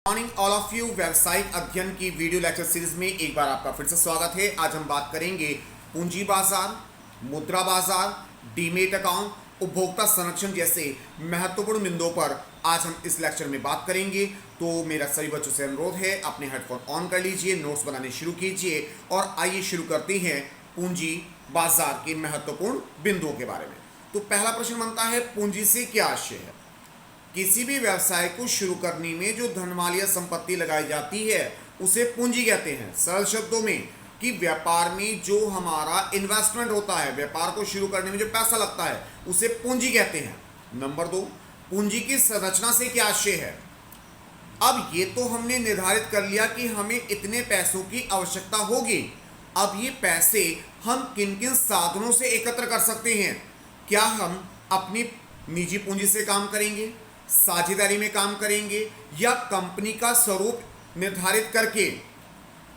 Morning all of you. व्यावसायिक अध्ययन की वीडियो लेक्चर सीरीज में एक बार आपका फिर से स्वागत है। आज हम बात करेंगे पूंजी बाजार, मुद्रा बाजार, डीमेट अकाउंट, उपभोक्ता संरक्षण जैसे महत्वपूर्ण बिंदुओं पर आज हम इस लेक्चर में बात करेंगे। तो मेरा सभी बच्चों से अनुरोध है, अपने हेडफोन ऑन कर लीजिए, नोट्स बनाने शुरू कीजिए और आइए शुरू करते हैं पूंजी बाजार के महत्वपूर्ण बिंदुओं के बारे में। तो पहला प्रश्न बनता है, पूंजी से क्या आशय है? किसी भी व्यवसाय को शुरू करने में जो धनमाल या संपत्ति लगाई जाती है उसे पूंजी कहते हैं। सरल शब्दों में कि व्यापार में जो हमारा इन्वेस्टमेंट होता है, व्यापार को शुरू करने में जो पैसा लगता है उसे पूंजी कहते हैं। नंबर 2, पूंजी की संरचना से क्या आशय है? अब ये तो हमने निर्धारित कर लिया कि हमें इतने पैसों की आवश्यकता होगी। अब ये पैसे हम किन किन साधनों से एकत्र कर सकते हैं? क्या हम अपनी निजी पूंजी से काम करेंगे, साझेदारी में काम करेंगे, या कंपनी का स्वरूप निर्धारित करके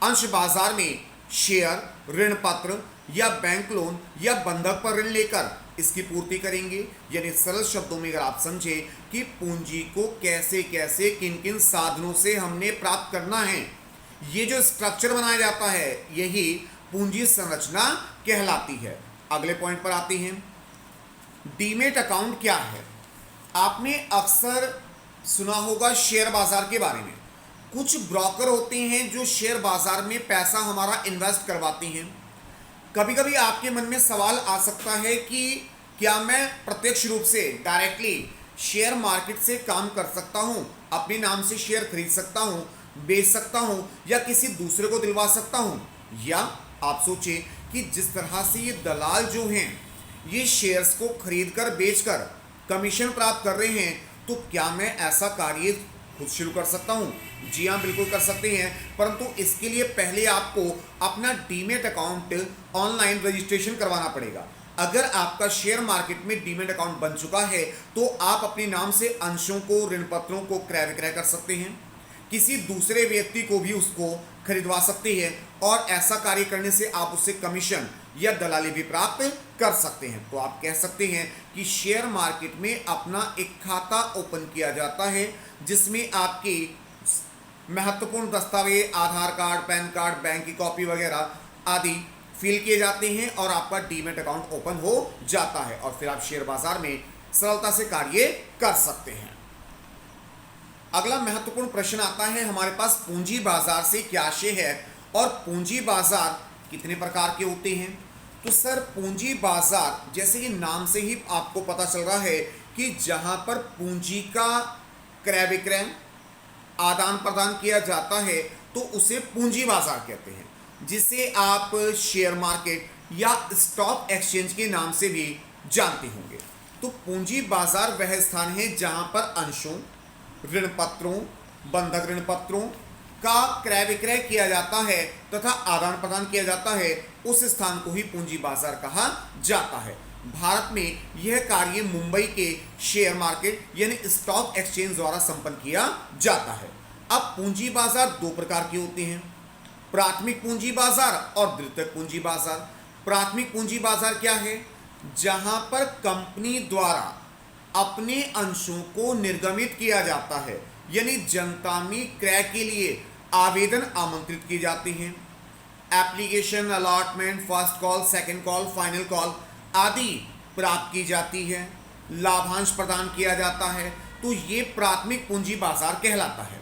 अंश बाजार में शेयर, ऋण पत्र या बैंक लोन या बंधक पर ऋण लेकर इसकी पूर्ति करेंगे? यानी सरल शब्दों में अगर आप समझे कि पूंजी को कैसे कैसे किन किन साधनों से हमने प्राप्त करना है, ये जो स्ट्रक्चर बनाया जाता है यही पूंजी संरचना कहलाती है। अगले पॉइंट पर आते हैं, डीमेट अकाउंट क्या है? आपने अक्सर सुना होगा शेयर बाजार के बारे में। कुछ ब्रोकर होते हैं जो शेयर बाजार में पैसा हमारा इन्वेस्ट करवाते हैं। कभी कभी आपके मन में सवाल आ सकता है कि क्या मैं प्रत्यक्ष रूप से डायरेक्टली शेयर मार्केट से काम कर सकता हूं, अपने नाम से शेयर खरीद सकता हूं, बेच सकता हूं, या किसी दूसरे को दिलवा सकता हूं? या आप सोचें कि जिस तरह से ये दलाल जो हैं ये शेयर्स को खरीद कर बेच कर कमीशन प्राप्त कर रहे हैं, तो क्या मैं ऐसा कार्य खुद शुरू कर सकता हूं? जी हाँ, बिल्कुल कर सकते हैं, परंतु इसके लिए पहले आपको अपना डीमेट अकाउंट ऑनलाइन रजिस्ट्रेशन करवाना पड़ेगा। अगर आपका शेयर मार्केट में डीमेट अकाउंट बन चुका है तो आप अपने नाम से अंशों को, ऋण पत्रों को क्रय विक्रय कर सकते हैं, किसी दूसरे व्यक्ति को भी उसको खरीदवा सकते हैं, और ऐसा कार्य करने से आप उससे कमीशन या दलाली भी प्राप्त कर सकते हैं। तो आप कह सकते हैं कि शेयर मार्केट में अपना एक खाता ओपन किया जाता है जिसमें आपके महत्वपूर्ण दस्तावेज, आधार कार्ड, पैन कार्ड, बैंक की कॉपी वगैरह आदि फिल किए जाते हैं और आपका डीमेट अकाउंट ओपन हो जाता है, और फिर आप शेयर बाजार में सरलता से कार्य कर सकते हैं। अगला महत्वपूर्ण प्रश्न आता है हमारे पास, पूंजी बाजार से क्या आशय है और पूंजी बाजार कितने प्रकार के होते हैं? तो सर, पूंजी बाजार जैसे कि नाम से ही आपको पता चल रहा है कि जहां पर पूंजी का क्रय विक्रय, आदान प्रदान किया जाता है तो उसे पूंजी बाजार कहते हैं, जिसे आप शेयर मार्केट या स्टॉक एक्सचेंज के नाम से भी जानते होंगे। तो पूंजी बाजार वह स्थान है जहां पर अंशों, ऋण पत्रों, बंधक ऋण पत्रों का क्रय विक्रय किया जाता है तथा आदान प्रदान किया जाता है। उस स्थान को ही पूंजी बाजार कहा जाता है। भारत में यह कार्य मुंबई के शेयर मार्केट यानी स्टॉक एक्सचेंज द्वारा संपन्न किया जाता है। अब पूंजी बाजार दो प्रकार के होते हैं, प्राथमिक पूंजी बाजार और द्वितीयक पूंजी बाजार। प्राथमिक पूंजी बाजार क्या है? जहां पर कंपनी द्वारा अपने अंशों को निर्गमित किया जाता है, यानी जनता में क्रय के लिए आवेदन आमंत्रित किए जाते हैं। Application, allotment, first call, second call, final call आदि प्राप्त की जाती है, लाभांश प्रदान किया जाता है। तो ये प्राथमिक पूंजी बाजार कहलाता है।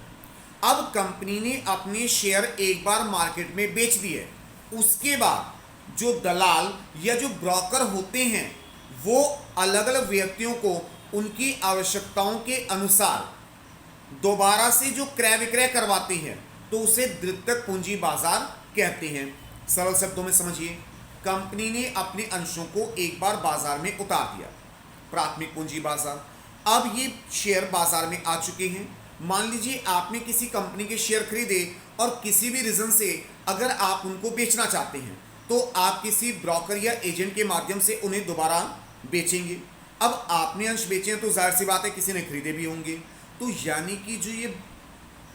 अब कंपनी ने अपने शेयर एक बार मार्केट में बेच दिए, उसके बाद जो दलाल या जो ब्रोकर होते हैं वो अलग अलग व्यक्तियों को उनकी आवश्यकताओं के अनुसार दोबारा से जो क्रय विक्रय करवाते हैं तो उसे द्वितीयक पूंजी बाजार कहते हैं। सरल शब्दों में समझिए, कंपनी ने अपने अंशों को एक बार बाजार में उतार दिया, प्राथमिक पूंजी बाजार। अब ये शेयर बाजार में आ चुके हैं। मान लीजिए आपने किसी कंपनी के शेयर खरीदे और किसी भी रीजन से अगर आप उनको बेचना चाहते हैं तो आप किसी ब्रोकर या एजेंट के माध्यम से उन्हें दोबारा बेचेंगे। अब आपने अंश बेचे हैं तो जाहिर सी बात है किसी ने खरीदे भी होंगे। तो यानी कि जो ये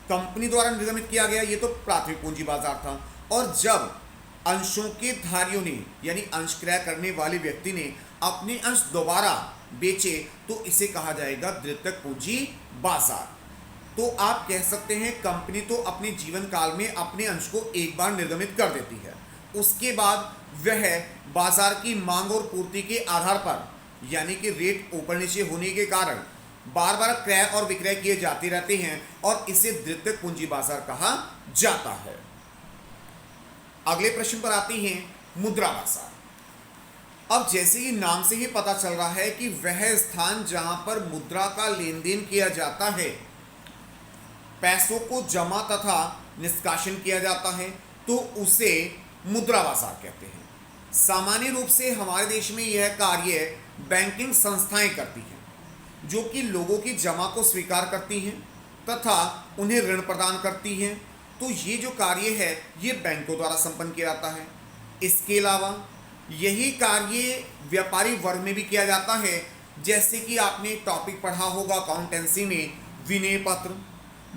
कंपनी द्वारा निर्गमित किया गया ये तो प्राथमिक पूंजी बाजार था, और जब अंशों के धारियों ने यानी अंश क्रय करने वाले व्यक्ति ने अपने अंश दोबारा बेचे तो इसे कहा जाएगा द्वितीयक पूंजी बाजार। तो आप कह सकते हैं कंपनी तो अपने जीवन काल में अपने अंश को एक बार निर्गमित कर देती है, उसके बाद वह बाजार की मांग और पूर्ति के आधार पर, यानी कि रेट ऊपर नीचे होने के कारण बार बार क्रय और विक्रय किए जाते रहते हैं और इसे द्वितीयक पूंजी बाजार कहा जाता है। अगले प्रश्न पर आते हैं मुद्रा बाजार। अब जैसे ही नाम से ही पता चल रहा है कि वह स्थान जहां पर मुद्रा का लेन देन किया जाता है, पैसों को जमा तथा निष्कासन किया जाता है, तो उसे मुद्रा बाजार कहते हैं। सामान्य रूप से हमारे देश में यह कार्य बैंकिंग संस्थाएं करती हैं, जो कि लोगों की जमा को स्वीकार करती हैं तथा उन्हें ऋण प्रदान करती हैं। तो ये जो कार्य है ये बैंकों द्वारा संपन्न किया जाता है। इसके अलावा यही कार्य व्यापारी वर्ग में भी किया जाता है, जैसे कि आपने टॉपिक पढ़ा होगा अकाउंटेंसी में विनय पत्र,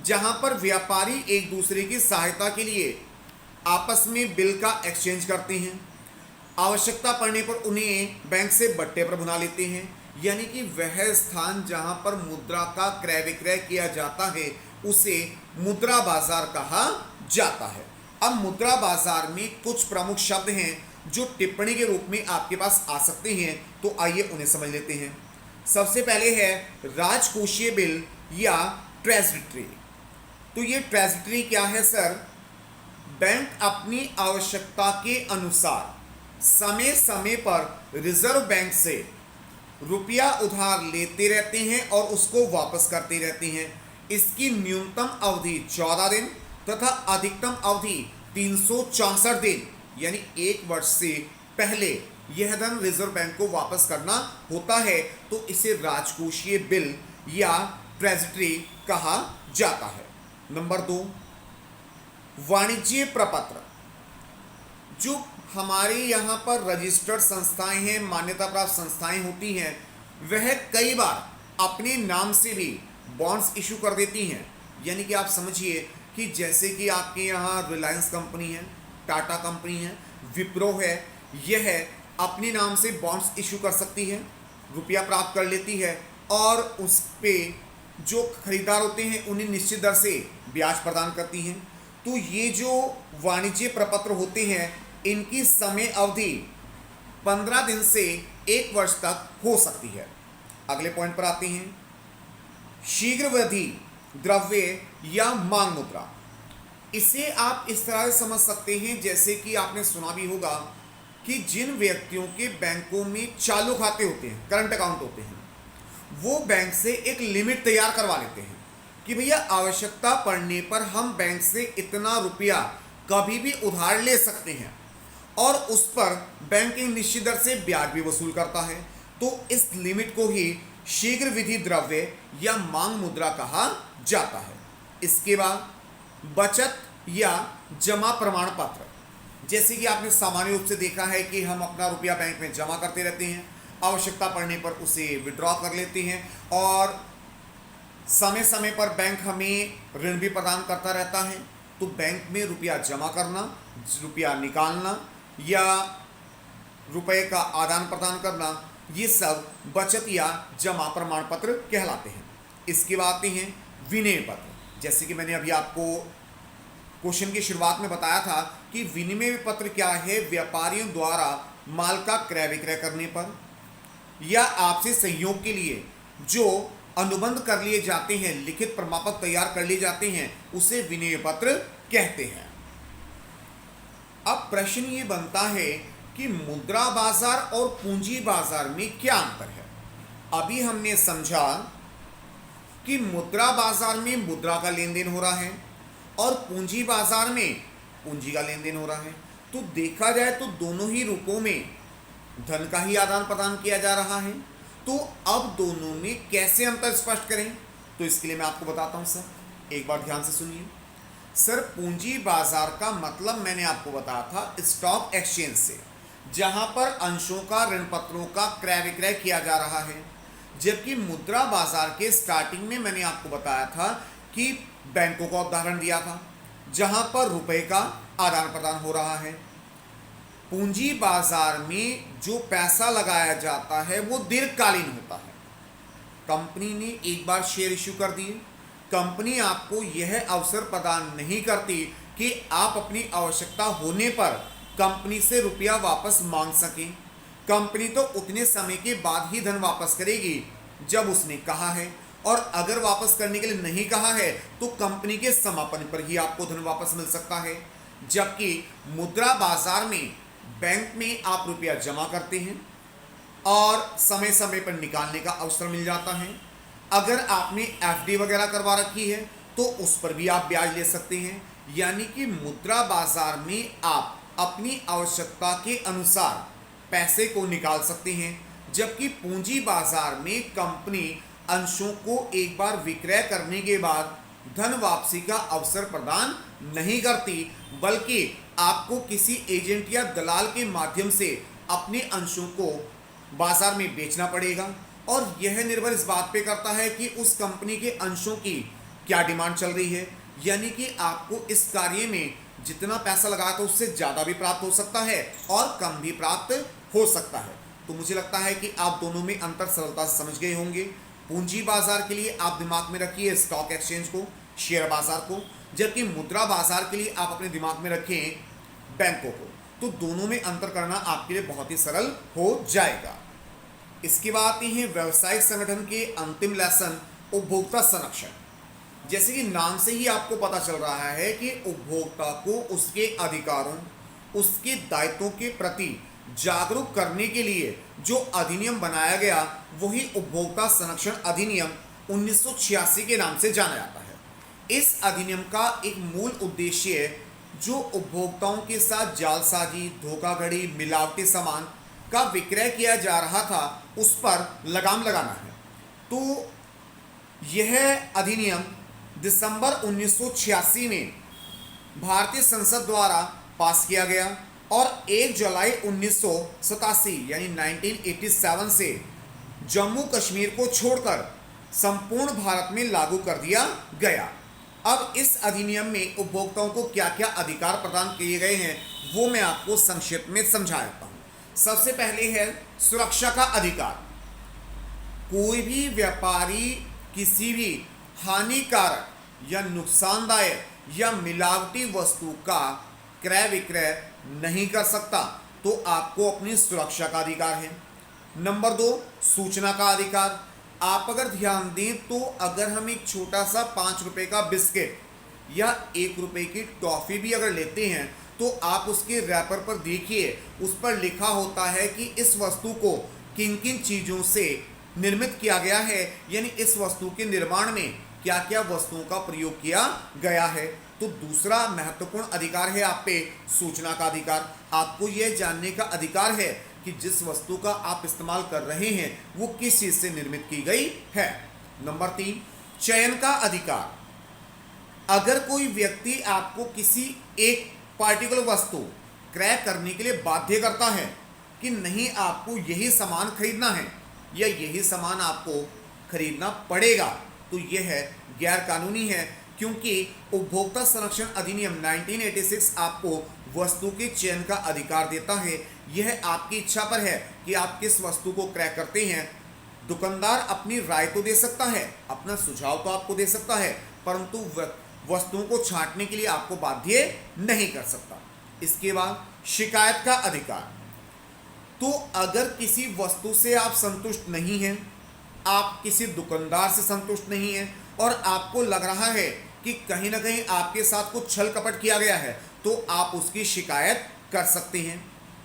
जहां पर व्यापारी एक दूसरे की सहायता के लिए आपस में बिल का एक्सचेंज करते हैं। आवश्यकता पड़ने पर उन्हें बैंक से बट्टे पर बुला लेते हैं, यानी कि वह स्थान जहां पर मुद्रा का क्रय विक्रय किया जाता है उसे मुद्रा बाजार कहा जाता है। अब मुद्रा बाजार में कुछ प्रमुख शब्द हैं जो टिप्पणी के रूप में आपके पास आ सकते हैं, तो आइए उन्हें समझ लेते हैं। सबसे पहले है राजकोषीय बिल या ट्रेजरी। तो ये ट्रेजरी क्या है सर? बैंक अपनी आवश्यकता के अनुसार समय समय पर रिजर्व बैंक से रुपया उधार लेते रहते हैं और उसको वापस करते रहते हैं। इसकी न्यूनतम अवधि 14 दिन तथा अधिकतम अवधि 364 दिन, यानी एक वर्ष से पहले यह धन रिजर्व बैंक को वापस करना होता है, तो इसे राजकोषीय बिल या ट्रेजरी कहा जाता है। नंबर 2, वाणिज्य प्रपत्र। जो हमारे यहाँ पर रजिस्टर्ड संस्थाएं हैं, मान्यता प्राप्त संस्थाएं होती हैं, वह कई बार अपने नाम से भी बॉन्ड्स इशू कर देती हैं। यानी कि आप समझिए कि जैसे कि आपके यहाँ रिलायंस कंपनी है, टाटा कंपनी है, विप्रो है, यह अपने नाम से बॉन्ड्स इशू कर सकती है, रुपया प्राप्त कर लेती है और उस पे जो खरीदार होते हैं उन्हें निश्चित दर से ब्याज प्रदान करती हैं। तो ये जो वाणिज्य प्रपत्र होते हैं इनकी समय अवधि 15 दिन से 1 वर्ष तक हो सकती है। अगले पॉइंट पर आते हैं, शीघ्रवृद्धि द्रव्य या मांग मुद्रा। इसे आप इस तरह से समझ सकते हैं जैसे कि आपने सुना भी होगा कि जिन व्यक्तियों के बैंकों में चालू खाते होते हैं, करंट अकाउंट होते हैं, वो बैंक से एक लिमिट तैयार करवा लेते हैं कि भैया आवश्यकता पड़ने पर हम बैंक से इतना रुपया कभी भी उधार ले सकते हैं और उस पर बैंक एक निश्चित दर से ब्याज भी वसूल करता है। तो इस लिमिट को ही शीघ्र विधि द्रव्य या मांग मुद्रा कहा जाता है। इसके बाद बचत या जमा प्रमाण पत्र। जैसे कि आपने सामान्य रूप से देखा है कि हम अपना रुपया बैंक में जमा करते रहते हैं, आवश्यकता पड़ने पर उसे विड्रॉ कर लेते हैं और समय समय पर बैंक हमें ऋण भी प्रदान करता रहता है। तो बैंक में रुपया जमा करना, रुपया निकालना या रुपए का आदान प्रदान करना, ये सब बचत या जमा प्रमाण पत्र कहलाते हैं। इसके बाद आते हैं विनिमय पत्र। जैसे कि मैंने अभी आपको क्वेश्चन की शुरुआत में बताया था कि विनिमय पत्र क्या है? व्यापारियों द्वारा माल का क्रय विक्रय करने पर या आपसी सहयोग के लिए जो अनुबंध कर लिए जाते हैं, लिखित प्रमाणपत्र तैयार कर लिए जाते हैं, उसे विनिमय पत्र कहते हैं। अब प्रश्न ये बनता है कि मुद्रा बाजार और पूंजी बाजार में क्या अंतर है? अभी हमने समझा कि मुद्रा बाजार में मुद्रा का लेन देन हो रहा है और पूंजी बाजार में पूंजी का लेन देन हो रहा है। तो देखा जाए तो दोनों ही रूपों में धन का ही आदान प्रदान किया जा रहा है। तो अब दोनों में कैसे अंतर स्पष्ट करें? तो इसके लिए मैं आपको बताता हूं सर, एक बार ध्यान से सुनिए। सर, पूंजी बाजार का मतलब मैंने आपको बताया था स्टॉक एक्सचेंज से, जहां पर अंशों का, ऋण पत्रों का क्रय विक्रय किया जा रहा है। जबकि मुद्रा बाजार के स्टार्टिंग में मैंने आपको बताया था कि बैंकों का उदाहरण दिया था जहां पर रुपए का आदान प्रदान हो रहा है। पूंजी बाजार में जो पैसा लगाया जाता है वो दीर्घकालीन होता है। कंपनी ने एक बार शेयर इश्यू कर दिए, कंपनी आपको यह अवसर प्रदान नहीं करती कि आप अपनी आवश्यकता होने पर कंपनी से रुपया वापस मांग सकें। कंपनी तो उतने समय के बाद ही धन वापस करेगी जब उसने कहा है, और अगर वापस करने के लिए नहीं कहा है तो कंपनी के समापन पर ही आपको धन वापस मिल सकता है। जबकि मुद्रा बाजार में बैंक में आप रुपया जमा करते हैं और समय समय पर निकालने का अवसर मिल जाता है। अगर आपने एफडी वगैरह करवा रखी है तो उस पर भी आप ब्याज ले सकते हैं। यानी कि मुद्रा बाजार में आप अपनी आवश्यकता के अनुसार पैसे को निकाल सकते हैं, जबकि पूंजी बाजार में कंपनी अंशों को एक बार विक्रय करने के बाद धन वापसी का अवसर प्रदान नहीं करती, बल्कि आपको किसी एजेंट या दलाल के माध्यम से अपने अंशों को बाजार में बेचना पड़ेगा। और यह निर्भर इस बात पे करता है कि उस कंपनी के अंशों की क्या डिमांड चल रही है। यानी कि आपको इस कार्य में जितना पैसा लगाया था उससे ज़्यादा भी प्राप्त हो सकता है और कम भी प्राप्त हो सकता है। तो मुझे लगता है कि आप दोनों में अंतर सरलता से समझ गए होंगे। पूंजी बाजार के लिए आप दिमाग में रखिए स्टॉक एक्सचेंज को, शेयर बाजार को, जबकि मुद्रा बाजार के लिए आप अपने दिमाग में रखें बैंकों को। तो दोनों में अंतर करना आपके लिए बहुत ही सरल हो जाएगा। इसके बाद आते हैं व्यवसायिक संगठन के अंतिम लेसन, उपभोक्ता संरक्षण। जैसे कि नाम से ही आपको पता चल रहा है कि उपभोक्ता को उसके अधिकारों, उसके दायित्वों के प्रति जागरूक करने के लिए जो अधिनियम बनाया गया वही उपभोक्ता संरक्षण अधिनियम 1986 के नाम से जाना जाता है। इस अधिनियम का एक मूल उद्देश्य जो उपभोक्ताओं के साथ जालसाजी, धोखाधड़ी, मिलावटी सामान का विक्रय किया जा रहा था उस पर लगाम लगाना है। तो यह अधिनियम दिसंबर 1986 में भारतीय संसद द्वारा पास किया गया और 1 जुलाई 1987 यानी 1987 से जम्मू कश्मीर को छोड़कर संपूर्ण भारत में लागू कर दिया गया। अब इस अधिनियम में उपभोक्ताओं को क्या क्या अधिकार प्रदान किए गए हैं वो मैं आपको संक्षिप्त में समझा देता हूँ। सबसे पहले है सुरक्षा का अधिकार। कोई भी व्यापारी किसी भी हानिकारक या नुकसानदायक या मिलावटी वस्तु का क्रय विक्रय नहीं कर सकता, तो आपको अपनी सुरक्षा का अधिकार है। नंबर 2, सूचना का अधिकार। आप अगर ध्यान दें तो अगर हम एक छोटा सा 5 रुपए का बिस्किट या 1 रुपए की टॉफ़ी भी अगर लेते हैं तो आप उसके रैपर पर देखिए, उस पर लिखा होता है कि इस वस्तु को किन किन चीज़ों से निर्मित किया गया है, यानी इस वस्तु के निर्माण में क्या क्या वस्तुओं का प्रयोग किया गया है। तो दूसरा महत्वपूर्ण अधिकार है आप पे सूचना का अधिकार। आपको यह जानने का अधिकार है कि जिस वस्तु का आप इस्तेमाल कर रहे हैं वो किस चीज़ से निर्मित की गई है। नंबर 3, चयन का अधिकार। अगर कोई व्यक्ति आपको किसी एक पार्टिकुलर वस्तु क्रय करने के लिए बाध्य करता है कि नहीं आपको यही सामान खरीदना है या यही सामान आपको खरीदना पड़ेगा, तो यह गैर कानूनी है, क्योंकि उपभोक्ता संरक्षण अधिनियम 1986 आपको वस्तु के चयन का अधिकार देता है। यह आपकी इच्छा पर है कि आप किस वस्तु को क्रय करते हैं। दुकानदार अपनी राय तो दे सकता है, अपना सुझाव तो आपको दे सकता है, परंतु वस्तुओं को छांटने के लिए आपको बाध्य नहीं कर सकता। इसके बाद शिकायत का अधिकार। तो अगर किसी वस्तु से आप संतुष्ट नहीं हैं, आप किसी दुकानदार से संतुष्ट नहीं हैं और आपको लग रहा है कि कहीं ना कहीं आपके साथ कुछ छल कपट किया गया है, तो आप उसकी शिकायत कर सकते हैं।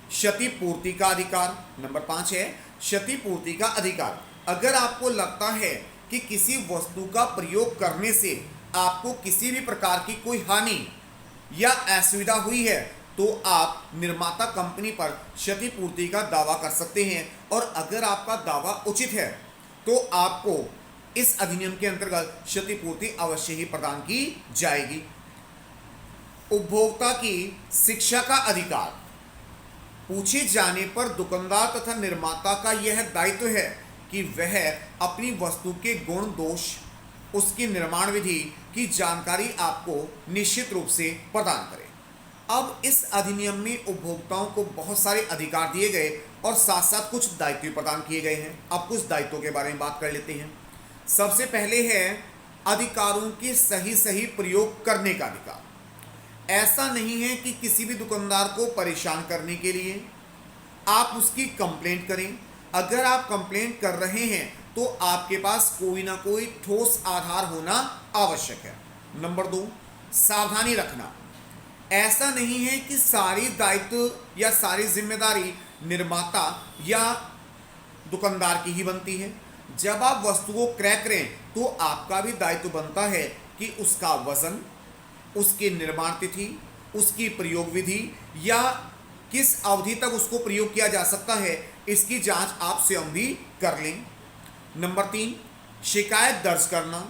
क्षतिपूर्ति का अधिकार। नंबर 5 है क्षतिपूर्ति का अधिकार। अगर आपको लगता है कि किसी वस्तु का प्रयोग करने से आपको किसी भी प्रकार की कोई हानि या असुविधा हुई है, तो आप निर्माता कंपनी पर क्षतिपूर्ति का दावा कर सकते हैं, और अगर आपका दावा उचित है तो आपको इस अधिनियम के अंतर्गत क्षतिपूर्ति अवश्य ही प्रदान की जाएगी। उपभोक्ता की शिक्षा का अधिकार। पूछे जाने पर दुकानदार तथा निर्माता का यह दायित्व है कि वह अपनी वस्तु के गुण दोष, उसकी निर्माण विधि की जानकारी आपको निश्चित रूप से प्रदान करें। अब इस अधिनियम में उपभोक्ताओं को बहुत सारे अधिकार दिए गए और साथ साथ कुछ दायित्व प्रदान किए गए हैं। अब कुछ दायित्वों के बारे में बात कर लेते हैं। सबसे पहले है अधिकारों के सही सही प्रयोग करने का अधिकार। ऐसा नहीं है कि किसी भी दुकानदार को परेशान करने के लिए आप उसकी कंप्लेंट करें। अगर आप कंप्लेंट कर रहे हैं तो आपके पास कोई ना कोई ठोस आधार होना आवश्यक है। नंबर 2, सावधानी रखना। ऐसा नहीं है कि सारी दायित्व या सारी जिम्मेदारी निर्माता या दुकानदार की ही बनती है। जब आप वस्तु को क्रय करें तो आपका भी दायित्व बनता है कि उसका वजन, उसकी निर्माण तिथि, उसकी प्रयोग विधि या किस अवधि तक उसको प्रयोग किया जा सकता है, इसकी जांच आप स्वयं भी कर लें। नंबर 3, शिकायत दर्ज करना।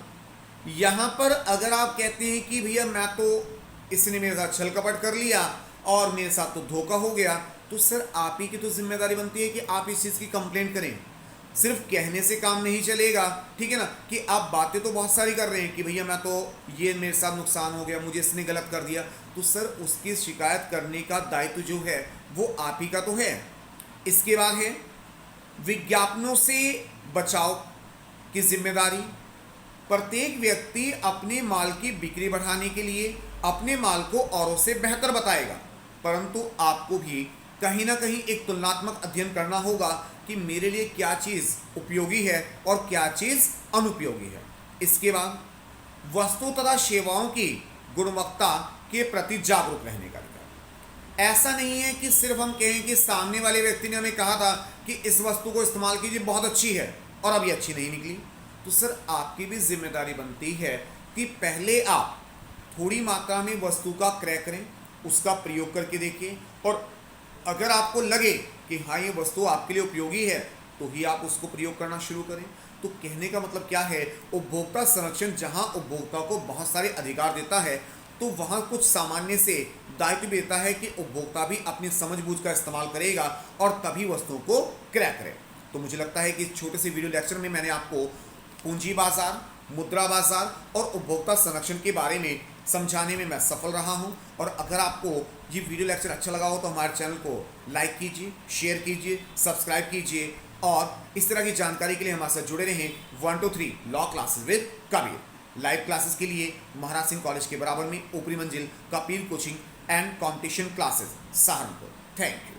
यहाँ पर अगर आप कहते हैं कि भैया मैं तो इसने मेरे साथ छल कपट कर लिया और मेरे साथ तो धोखा हो गया, तो सर आप ही की तो जिम्मेदारी बनती है कि आप इस चीज़ की कंप्लेंट करें। सिर्फ कहने से काम नहीं चलेगा, ठीक है ना, कि आप बातें तो बहुत सारी कर रहे हैं कि भैया मैं तो ये मेरे साथ नुकसान हो गया, मुझे इसने गलत कर दिया, तो सर उसकी शिकायत करने का दायित्व जो है वो आप ही का तो है। इसके बाद है विज्ञापनों से बचाव की जिम्मेदारी। प्रत्येक व्यक्ति अपने माल की बिक्री बढ़ाने के लिए अपने माल को औरों से बेहतर बताएगा, परंतु आपको भी कहीं ना कहीं एक तुलनात्मक अध्ययन करना होगा कि मेरे लिए क्या चीज़ उपयोगी है और क्या चीज़ अनुपयोगी है। इसके बाद वस्तु तथा सेवाओं की गुणवत्ता के प्रति जागरूक रहने का अधिकार। ऐसा नहीं है कि सिर्फ हम कहें कि सामने वाले व्यक्ति ने हमें कहा था कि इस वस्तु को इस्तेमाल कीजिए, बहुत अच्छी है, और अभी अच्छी नहीं निकली, तो सर आपकी भी जिम्मेदारी बनती है कि पहले आप थोड़ी मात्रा में वस्तु का क्रय करें, उसका प्रयोग करके देखिए, और अगर आपको लगे कि हाँ ये वस्तु आपके लिए उपयोगी है तो ही आप उसको प्रयोग करना शुरू करें। तो कहने का मतलब क्या है, उपभोक्ता संरक्षण जहाँ उपभोक्ता को बहुत सारे अधिकार देता है तो वहाँ कुछ सामान्य से दायित्व भी देता है कि उपभोक्ता भी अपनी समझबूझ का इस्तेमाल करेगा और तभी वस्तुओं को क्रय करे। तो मुझे लगता है कि इस छोटे से वीडियो लेक्चर में मैंने आपको पूंजी बाजार, मुद्रा बाजार और उपभोक्ता संरक्षण के बारे में समझाने में मैं सफल रहा हूं। और अगर आपको ये वीडियो लेक्चर अच्छा लगा हो तो हमारे चैनल को लाइक कीजिए, शेयर कीजिए, सब्सक्राइब कीजिए और इस तरह की जानकारी के लिए हमारे साथ जुड़े रहें। 1 2 3 law classes with Kabir. Live classes के लिए महाराज सिंह कॉलेज के बराबर में ऊपरी मंजिल Kabir coaching and competition classes, Saharanpur. Thank you.